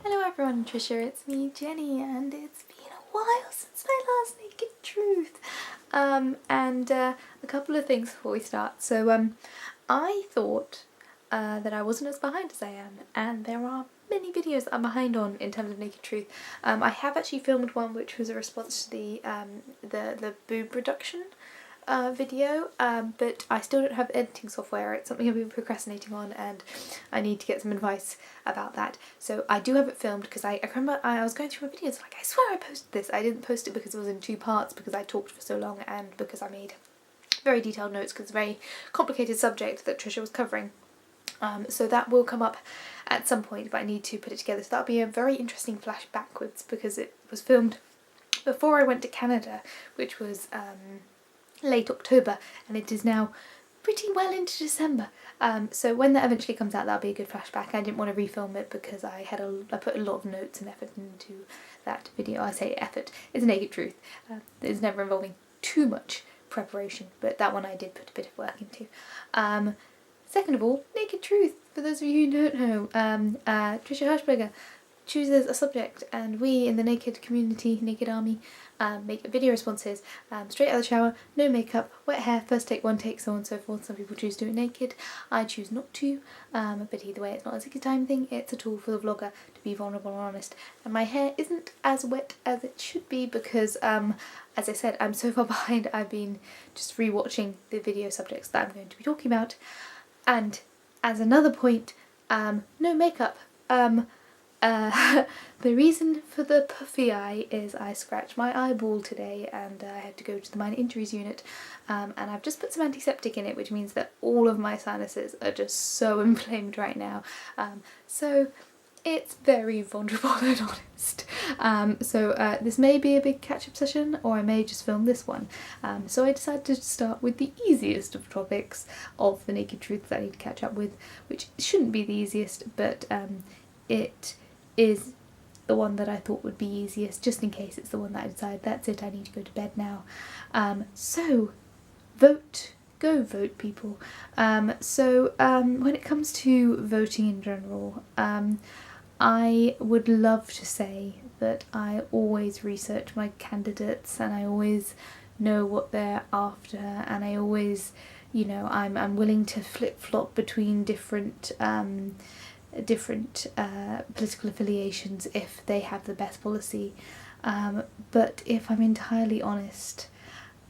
Hello everyone, Trisha, it's me, Jenny, and it's been a while since my last Naked Truth. A couple of things before we start. So, I thought that I wasn't as behind as I am, and there are many videos that I'm behind on in terms of Naked Truth. I have actually filmed one which was a response to the boob reduction video, but I still don't have editing software. It's something I've been procrastinating on and I need to get some advice about that. So I do have it filmed because I remember I was going through my videos like, I swear I posted this. I didn't post it because it was in two parts because I talked for so long and because I made very detailed notes because it's a very complicated subject that Trisha was covering. So that will come up at some point, but I need to put it together. So that'll be a very interesting flash backwards because it was filmed before I went to Canada, which was late October, and it is now pretty well into December. So when that eventually comes out, that'll be a good flashback. I didn't want to refilm it because I put a lot of notes and effort into that video. I say effort, it's a Naked Truth. It's never involving too much preparation, but that one I did put a bit of work into. Second of all, Naked Truth, for those of you who don't know, Trisha Hirschberger chooses a subject and we in the Naked community, Naked Army, make video responses straight out of the shower, no makeup, wet hair, first take, one take, so on and so forth. Some people choose to do it naked, I choose not to, but either way it's not a sicky time thing, it's a tool for the vlogger to be vulnerable and honest. And my hair isn't as wet as it should be because, as I said, I'm so far behind. I've been just rewatching the video subjects that I'm going to be talking about. And as another point, no makeup. The reason for the puffy eye is I scratched my eyeball today and I had to go to the minor injuries unit, and I've just put some antiseptic in it, which means that all of my sinuses are just so inflamed right now. So it's very vulnerable and honest. This may be a big catch-up session, or I may just film this one. So I decided to start with the easiest of topics of the Naked Truths that I need to catch up with, which shouldn't be the easiest, but it is the one that I thought would be easiest, just in case it's the one that I decided, that's it, I need to go to bed now. So vote. Go vote, people. When it comes to voting in general, I would love to say that I always research my candidates and I always know what they're after, and I always, you know, I'm willing to flip-flop between different political affiliations if they have the best policy. But if I'm entirely honest,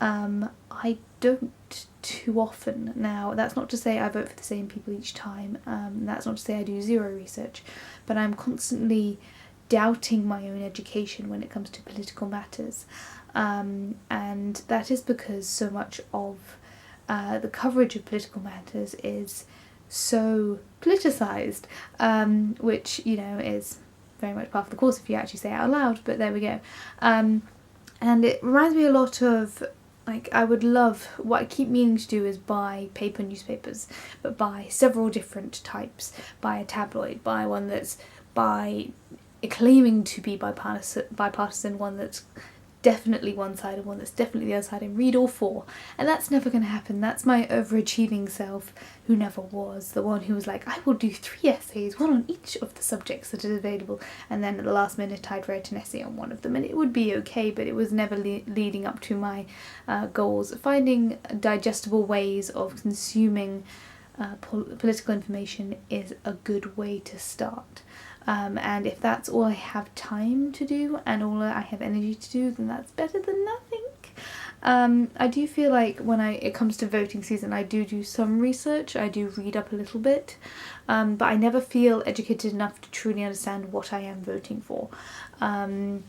I don't too often. Now, that's not to say I vote for the same people each time, that's not to say I do zero research, but I'm constantly doubting my own education when it comes to political matters, and that is because so much of the coverage of political matters is so politicised, which, you know, is very much part of the course if you actually say it out loud, but there we go. And it reminds me a lot of, like, I would love, what I keep meaning to do is buy paper newspapers, but buy several different types. Buy a tabloid, buy one that's claiming to be bipartisan, one that's definitely one side and one that's definitely the other side, and read all four. And that's never going to happen. That's my overachieving self who never was, the one who was like, I will do 3 essays, one on each of the subjects that are available, and then at the last minute I'd write an essay on one of them, and it would be okay, but it was never leading up to my goals. Finding digestible ways of consuming political information is a good way to start. And if that's all I have time to do and all I have energy to do, then that's better than nothing. I do feel like when it comes to voting season, I do some research, I do read up a little bit, but I never feel educated enough to truly understand what I am voting for. And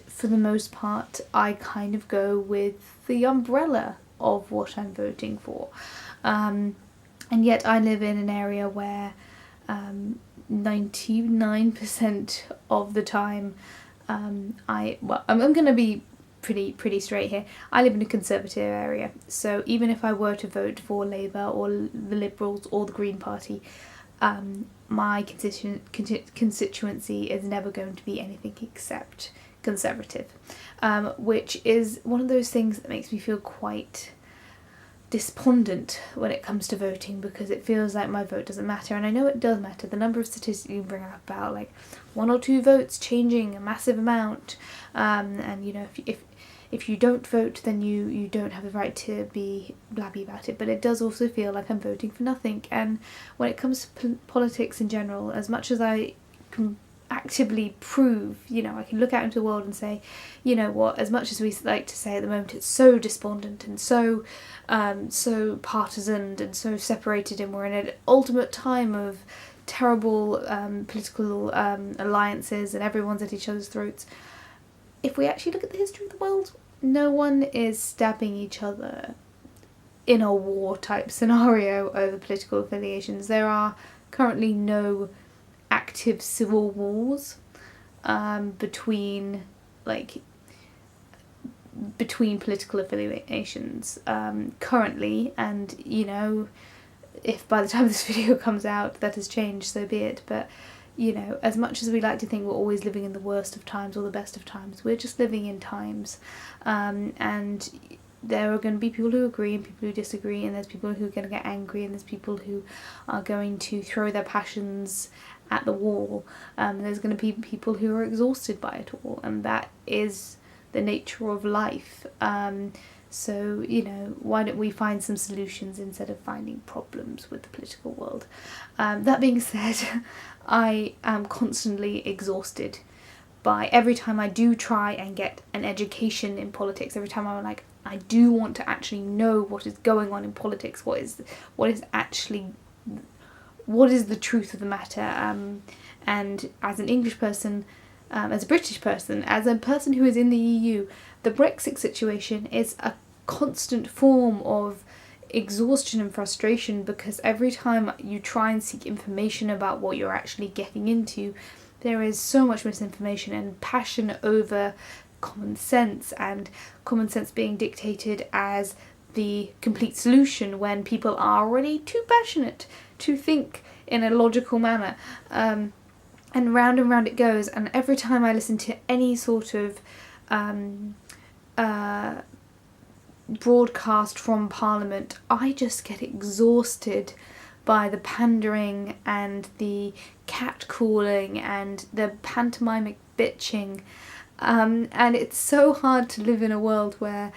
for the most part, I kind of go with the umbrella of what I'm voting for. And yet I live in an area where 99% of the time, I'm going to be pretty straight here. I live in a conservative area, so even if I were to vote for Labour or the Liberals or the Green Party, my constituency is never going to be anything except conservative, which is one of those things that makes me feel quite despondent when it comes to voting, because it feels like my vote doesn't matter, and I know it does matter. The number of statistics you bring up about like 1 or 2 votes changing a massive amount, and you know, if you don't vote, then you don't have the right to be blabby about it. But it does also feel like I'm voting for nothing. And when it comes to politics in general, as much as I can actively prove, you know, I can look out into the world and say, you know what, as much as we like to say at the moment, it's so despondent and so partisan and so separated, and we're in an ultimate time of terrible political alliances and everyone's at each other's throats. If we actually look at the history of the world, no one is stabbing each other in a war type scenario over political affiliations. There are currently no active civil wars between political affiliations currently, and you know, if by the time this video comes out that has changed, so be it. But you know, as much as we like to think we're always living in the worst of times or the best of times, we're just living in times, and there are going to be people who agree and people who disagree, and there's people who are going to get angry, and there's people who are going to throw their passions at the wall. There's going to be people who are exhausted by it all, and that is the nature of life. So, you know, why don't we find some solutions instead of finding problems with the political world? That being said, I am constantly exhausted by every time I do try and get an education in politics, every time I'm like, I do want to actually know what is going on in politics, what is the truth of the matter, and as an English person, as a British person, as a person who is in the EU, the Brexit situation is a constant form of exhaustion and frustration, because every time you try and seek information about what you're actually getting into, there is so much misinformation and passion over common sense, and common sense being dictated as the complete solution when people are already too passionate to think in a logical manner. And round it goes, and every time I listen to any sort of broadcast from Parliament, I just get exhausted by the pandering and the catcalling and the pantomimic bitching, and it's so hard to live in a world where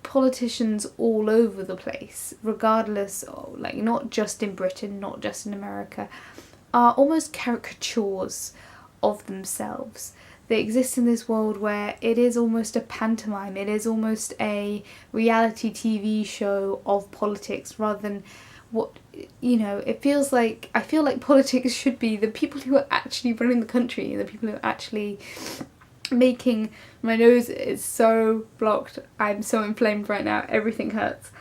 politicians all over the place, regardless of, like, not just in Britain, not just in America, are almost caricatures of themselves. They exist in this world where it is almost a pantomime, it is almost a reality TV show of politics, rather than what, you know, it feels like, I feel like politics should be the people who are actually running the country, the people who are actually making, my nose is so blocked, I'm so inflamed right now, everything hurts.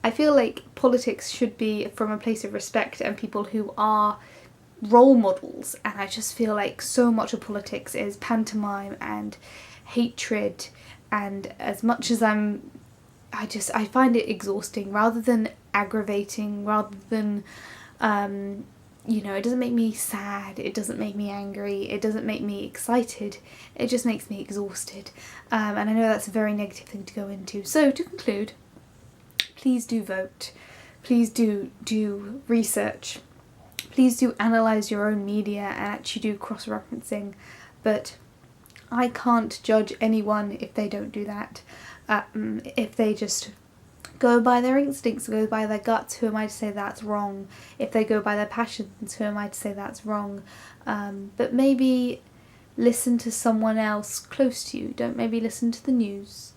I feel like politics should be from a place of respect and people who are role models, and I just feel like so much of politics is pantomime and hatred, and as much as I find it exhausting rather than aggravating, rather than you know, it doesn't make me sad, it doesn't make me angry, it doesn't make me excited, it just makes me exhausted, and I know that's a very negative thing to go into. So to conclude, please do vote, please do research, please do analyse your own media and actually do cross-referencing, but I can't judge anyone if they don't do that. If they just go by their instincts, go by their guts, who am I to say that's wrong? If they go by their passions, who am I to say that's wrong? But maybe listen to someone else close to you. Don't maybe listen to the news.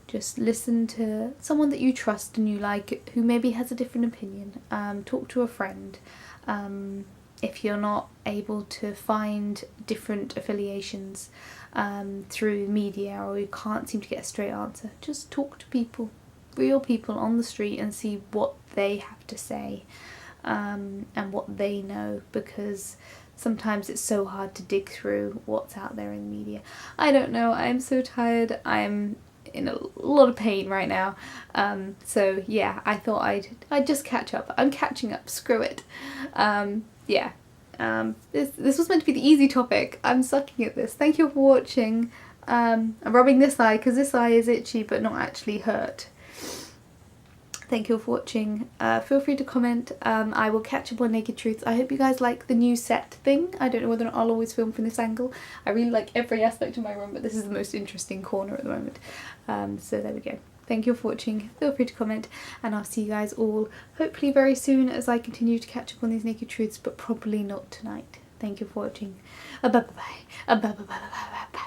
Just listen to someone that you trust and you like, who maybe has a different opinion. Talk to a friend. If you're not able to find different affiliations through media, or you can't seem to get a straight answer, just talk to people, real people on the street, and see what they have to say, and what they know, because sometimes it's so hard to dig through what's out there in the media. I don't know, I'm so tired, I'm in a lot of pain right now, so yeah, I thought I'd just catch up. I'm catching up, screw it. This was meant to be the easy topic. I'm sucking at this. Thank you for watching. I'm rubbing this eye because this eye is itchy but not actually hurt. Thank you all for watching. Feel free to comment. I will catch up on Naked Truths. I hope you guys like the new set thing. I don't know whether or not I'll always film from this angle. I really like every aspect of my room, but this is the most interesting corner at the moment. So there we go. Thank you all for watching. Feel free to comment, and I'll see you guys all hopefully very soon as I continue to catch up on these Naked Truths, but probably not tonight. Thank you for watching. Bye bye bye. Bye bye bye bye bye bye.